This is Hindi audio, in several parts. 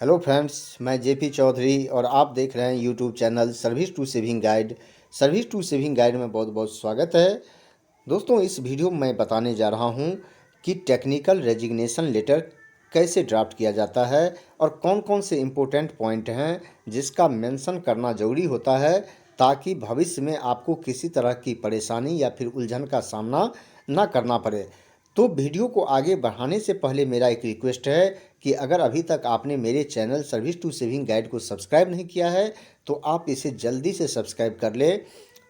हेलो फ्रेंड्स, मैं जेपी चौधरी और आप देख रहे हैं YouTube channel service to saving guide. Service to saving guide में बहुत बहुत स्वागत है। दोस्तों, इस वीडियो में मैं बताने जा रहा हूं कि टेक्निकल रेजिग्नेशन लेटर कैसे ड्राफ्ट किया जाता है और कौन कौन से इम्पोर्टेंट पॉइंट हैं जिसका मेंशन करना ज़रूरी होता है, ताकि भविष्य में आपको किसी तरह की परेशानी या फिर उलझन का सामना ना करना पड़े। तो वीडियो को आगे बढ़ाने से पहले मेरा एक रिक्वेस्ट है कि अगर अभी तक आपने मेरे channel service to saving guide को सब्सक्राइब नहीं किया है तो आप इसे जल्दी से सब्सक्राइब कर लें,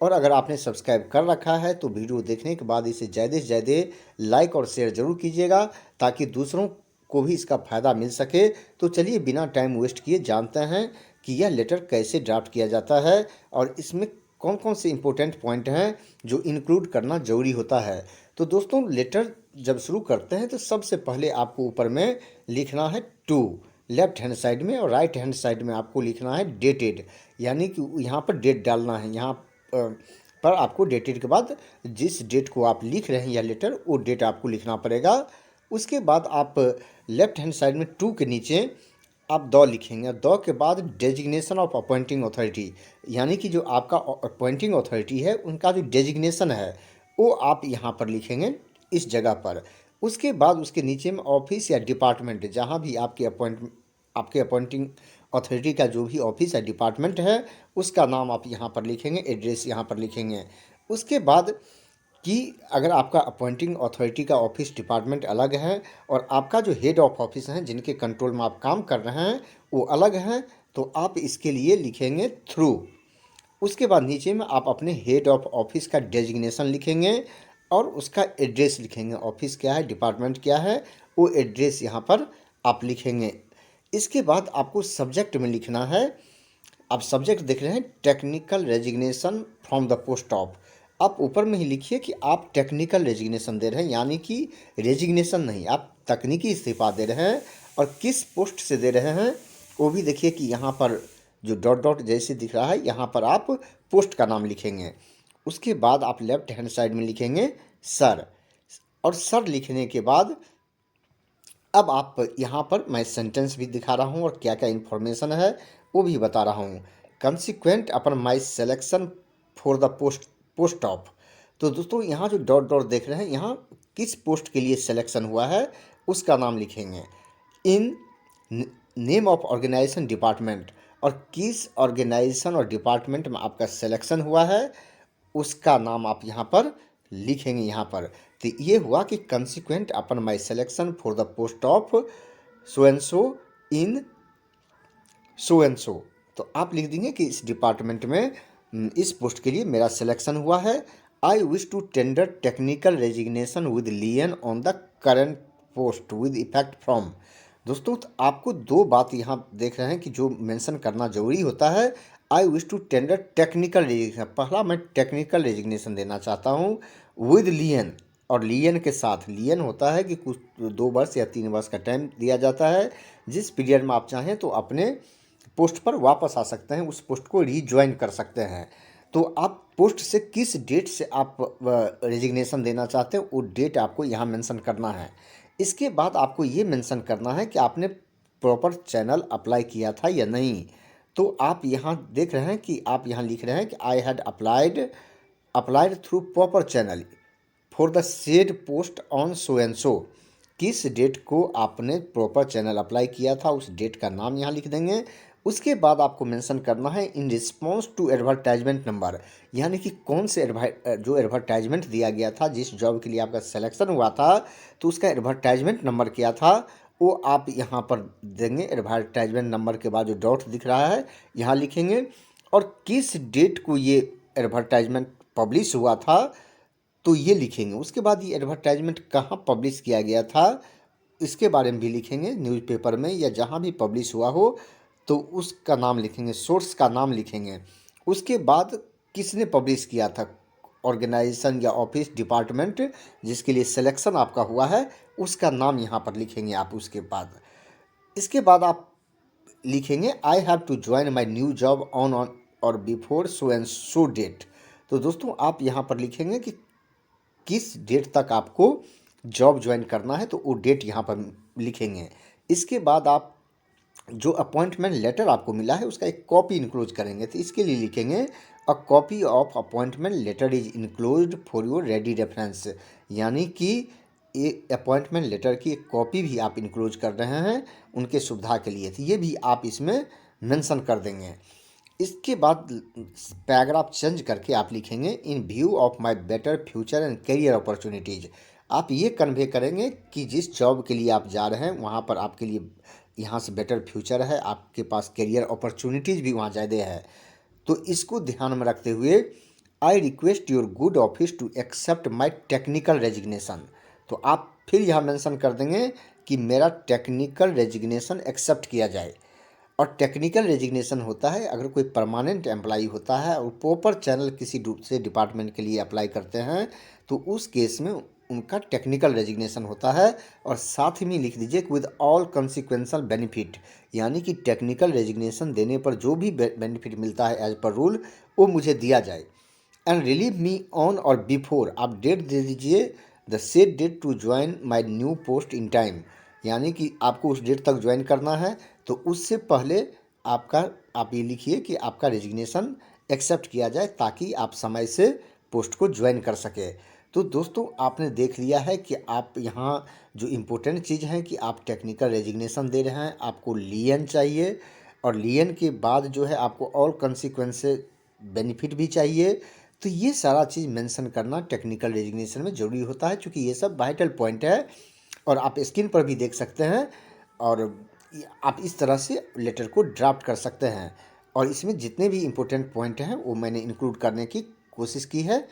और अगर आपने सब्सक्राइब कर रखा है तो वीडियो देखने के बाद इसे ज़्यादा से ज़्यादा लाइक और शेयर ज़रूर कीजिएगा, ताकि दूसरों को भी इसका फ़ायदा मिल सके। तो चलिए बिना टाइम वेस्ट किए जानते हैं कि यह लेटर कैसे ड्राफ्ट किया जाता है और इसमें कौन कौन से इम्पोर्टेंट पॉइंट हैं जो इंक्लूड करना ज़रूरी होता है। तो दोस्तों, लेटर जब शुरू करते हैं तो सबसे पहले आपको ऊपर में लिखना है टू, लेफ्ट हैंड साइड में, और राइट हैंड साइड में आपको लिखना है डेटेड, यानी कि यहाँ पर डेट डालना है। यहाँ पर आपको डेटेड के बाद जिस डेट को आप लिख रहे हैं यह लेटर, वो डेट आपको लिखना पड़ेगा। उसके बाद आप लेफ्ट हैंड साइड में टू के नीचे आप द लिखेंगे। द के बाद डेजिग्नेशन ऑफ अपॉइंटिंग अथॉरिटी, यानी कि जो आपका अपॉइंटिंग अथॉरिटी है उनका जो डेजिग्नेशन है वो आप यहाँ पर लिखेंगे इस जगह पर। उसके बाद उसके नीचे में ऑफिस या डिपार्टमेंट, जहाँ भी आपके अपॉइंटिंग अथॉरिटी का जो भी ऑफिस या डिपार्टमेंट है उसका नाम आप यहाँ पर लिखेंगे, एड्रेस यहाँ पर लिखेंगे। उसके बाद कि अगर आपका अपॉइंटिंग अथॉरिटी का ऑफिस डिपार्टमेंट अलग है और आपका जो हेड ऑफ ऑफिस हैं जिनके कंट्रोल में आप काम कर रहे हैं वो अलग हैं, तो आप इसके लिए लिखेंगे थ्रू। उसके बाद नीचे में आप अपने हेड ऑफ ऑफिस का डेजिग्नेशन लिखेंगे और उसका एड्रेस लिखेंगे, ऑफिस क्या है, डिपार्टमेंट क्या है, वो एड्रेस यहाँ पर आप लिखेंगे। इसके बाद आपको सब्जेक्ट में लिखना है। आप सब्जेक्ट देख रहे हैं technical resignation from the post of. आप ऊपर में ही लिखिए कि आप टेक्निकल रेजिग्नेशन दे रहे हैं, यानी कि रेजिग्नेशन नहीं, आप तकनीकी इस्तीफा दे रहे हैं। और किस पोस्ट से दे रहे हैं वो भी देखिए कि यहाँ पर जो डॉट डॉट जैसे दिख रहा है यहाँ पर आप पोस्ट का नाम लिखेंगे। उसके बाद आप लेफ्ट हैंड साइड में लिखेंगे सर, और सर लिखने के बाद अब आप यहाँ पर मैं सेंटेंस भी दिखा रहा हूँ और क्या क्या इन्फॉर्मेशन है वो भी बता रहा हूँ। Consequent upon my selection for the post of. तो दोस्तों, यहाँ जो डॉट डॉट देख रहे हैं यहाँ किस पोस्ट के लिए सिलेक्शन हुआ है उसका नाम लिखेंगे। In name of organization department, और किस ऑर्गेनाइजेशन और डिपार्टमेंट में आपका सिलेक्शन हुआ है उसका नाम आप यहाँ पर लिखेंगे यहाँ पर। तो ये हुआ कि consequent upon my selection for the post of so and so in so and सो। तो आप लिख देंगे कि इस डिपार्टमेंट में इस पोस्ट के लिए मेरा सिलेक्शन हुआ है। I wish to tender technical resignation with lien on the current post with effect from. दोस्तों, तो आपको दो बात यहाँ देख रहे हैं कि जो मेंशन करना जरूरी होता है। I wish to tender technical resignation, पहला मैं टेक्निकल रेजिग्नेशन देना चाहता हूँ विद लियन, और लियन के साथ। लियन होता है कि कुछ 2 वर्ष या 3 वर्ष का टाइम दिया जाता है, जिस पीरियड में आप चाहें तो अपने पोस्ट पर वापस आ सकते हैं, उस पोस्ट को रीज्वाइन कर सकते हैं। तो आप पोस्ट से किस डेट से आप रेजिग्नेशन देना चाहते हैं वो डेट आपको यहाँ मेंशन करना है। इसके बाद आपको ये मेंशन करना है कि आपने प्रॉपर चैनल अप्लाई किया था या नहीं। तो आप यहाँ देख रहे हैं कि आप यहाँ लिख रहे हैं कि I had applied through proper channel for the said post on so and सो। किस डेट को आपने प्रॉपर चैनल अप्लाई किया था उस डेट का नाम यहाँ लिख देंगे। उसके बाद आपको मेंशन करना है in response to advertisement number, यानी कि कौन से जो एडवर्टाइजमेंट दिया गया था, जिस जॉब के लिए आपका सिलेक्शन हुआ था तो उसका एडवर्टाइजमेंट नंबर क्या था वो आप यहाँ पर देंगे। एडवर्टाइजमेंट नंबर के बाद जो डॉट दिख रहा है यहाँ लिखेंगे, और किस डेट को ये एडवर्टाइजमेंट पब्लिश हुआ था तो ये लिखेंगे। उसके बाद ये एडवर्टाइजमेंट कहाँ पब्लिश किया गया था इसके बारे में भी लिखेंगे, न्यूज़पेपर में या जहाँ भी पब्लिश हुआ हो तो उसका नाम लिखेंगे, सोर्स का नाम लिखेंगे। उसके बाद किसने पब्लिश किया था, ऑर्गेनाइजेशन या ऑफिस डिपार्टमेंट जिसके लिए सिलेक्शन आपका हुआ है उसका नाम यहाँ पर लिखेंगे आप। उसके बाद इसके बाद आप लिखेंगे I have to join my new job on or before so and so date. तो दोस्तों, आप यहाँ पर लिखेंगे कि किस डेट तक आपको जॉब ज्वाइन करना है, तो वो डेट यहाँ पर लिखेंगे। इसके बाद आप जो अपॉइंटमेंट लेटर आपको मिला है उसका एक कॉपी इनक्लोज करेंगे। तो इसके लिए लिखेंगे a copy of appointment letter is enclosed for your ready reference, यानी कि ये अपॉइंटमेंट लेटर की एक कॉपी भी आप इनक्लोज कर रहे हैं उनके सुविधा के लिए। तो ये भी आप इसमें मेंशन कर देंगे। इसके बाद पैराग्राफ चेंज करके आप लिखेंगे इन view of my better future and career opportunities. आप ये कन्वे करेंगे कि जिस जॉब के लिए आप जा रहे हैं वहाँ पर आपके लिए यहाँ से बेटर फ्यूचर है, आपके पास करियर अपॉर्चुनिटीज़ भी वहाँ ज़्यादा है। तो इसको ध्यान में रखते हुए I request your good office to accept my technical resignation. तो आप फिर यहाँ मेंशन कर देंगे कि मेरा टेक्निकल रेजिग्नेशन एक्सेप्ट किया जाए। और टेक्निकल रेजिग्नेशन होता है अगर कोई परमानेंट एम्प्लॉई होता है और प्रॉपर चैनल किसी दूसरे डिपार्टमेंट के लिए अप्लाई करते हैं तो उस केस में उनका टेक्निकल रेजिग्नेशन होता है। और साथ में लिख दीजिए विद ऑल कंसिक्वेंशल बेनिफिट, यानी कि टेक्निकल रेजिग्नेशन देने पर जो भी बेनिफिट मिलता है एज पर रूल वो मुझे दिया जाए। And relieve me on or before, आप डेट दे दीजिए the set date to join my new post in time, यानी कि आपको उस डेट तक ज्वाइन करना है तो उससे पहले आप ये लिखिए कि आपका रेजिग्नेशन एक्सेप्ट किया जाए ताकि आप समय से पोस्ट को ज्वाइन कर सके। तो दोस्तों आपने देख लिया है कि आप यहाँ जो इम्पोर्टेंट चीज़ है कि आप टेक्निकल रेजिग्नेशन दे रहे हैं, आपको लियन चाहिए और लियन के बाद जो है आपको ऑल कंसिक्वेंसेस बेनिफिट भी चाहिए। तो ये सारा चीज़ मेंशन करना टेक्निकल रेजिग्नेशन में ज़रूरी होता है, क्योंकि ये सब वाइटल पॉइंट है और आप स्क्रीन पर भी देख सकते हैं। और आप इस तरह से लेटर को ड्राफ्ट कर सकते हैं और इसमें जितने भी इम्पोर्टेंट पॉइंट हैं वो मैंने इंक्लूड करने की कोशिश की है।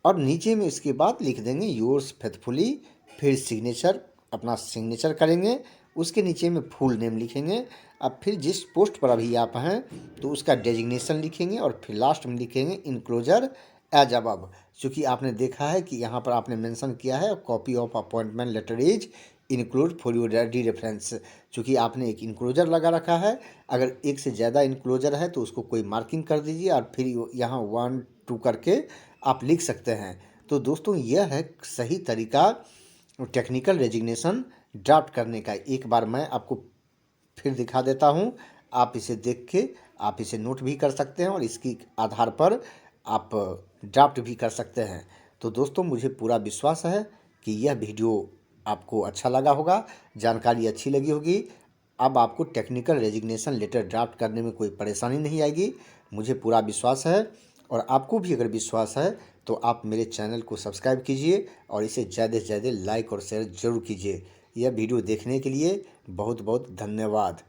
और नीचे में इसके बाद लिख देंगे योर्स फेथफुली, फिर सिग्नेचर, अपना सिग्नेचर करेंगे, उसके नीचे में फुल नेम लिखेंगे। अब फिर जिस पोस्ट पर अभी आप हैं तो उसका डेजिग्नेशन लिखेंगे और फिर लास्ट में लिखेंगे इनक्लोजर एज अबव। चूँकि आपने देखा है कि यहाँ पर आपने मेंशन किया है copy of appointment letter is include for your ready reference. चूँकि आपने एक इंक्लोजर लगा रखा है, अगर एक से ज़्यादा इंक्लोजर है तो उसको कोई मार्किंग कर दीजिए और फिर यहाँ 1 2 करके आप लिख सकते हैं। तो दोस्तों यह है सही तरीका टेक्निकल रेजिग्नेशन ड्राफ्ट करने का। एक बार मैं आपको फिर दिखा देता हूँ, आप इसे देख के आप इसे नोट भी कर सकते हैं और इसके आधार पर आप ड्राफ्ट भी कर सकते हैं। तो दोस्तों मुझे पूरा विश्वास है कि यह वीडियो आपको अच्छा लगा होगा, जानकारी अच्छी लगी होगी। अब आपको टेक्निकल रेजिग्नेशन लेटर ड्राफ्ट करने में कोई परेशानी नहीं आएगी, मुझे पूरा विश्वास है। और आपको भी अगर विश्वास है तो आप मेरे चैनल को सब्सक्राइब कीजिए और इसे ज़्यादा से ज़्यादा लाइक और शेयर ज़रूर कीजिए। यह वीडियो देखने के लिए बहुत बहुत धन्यवाद।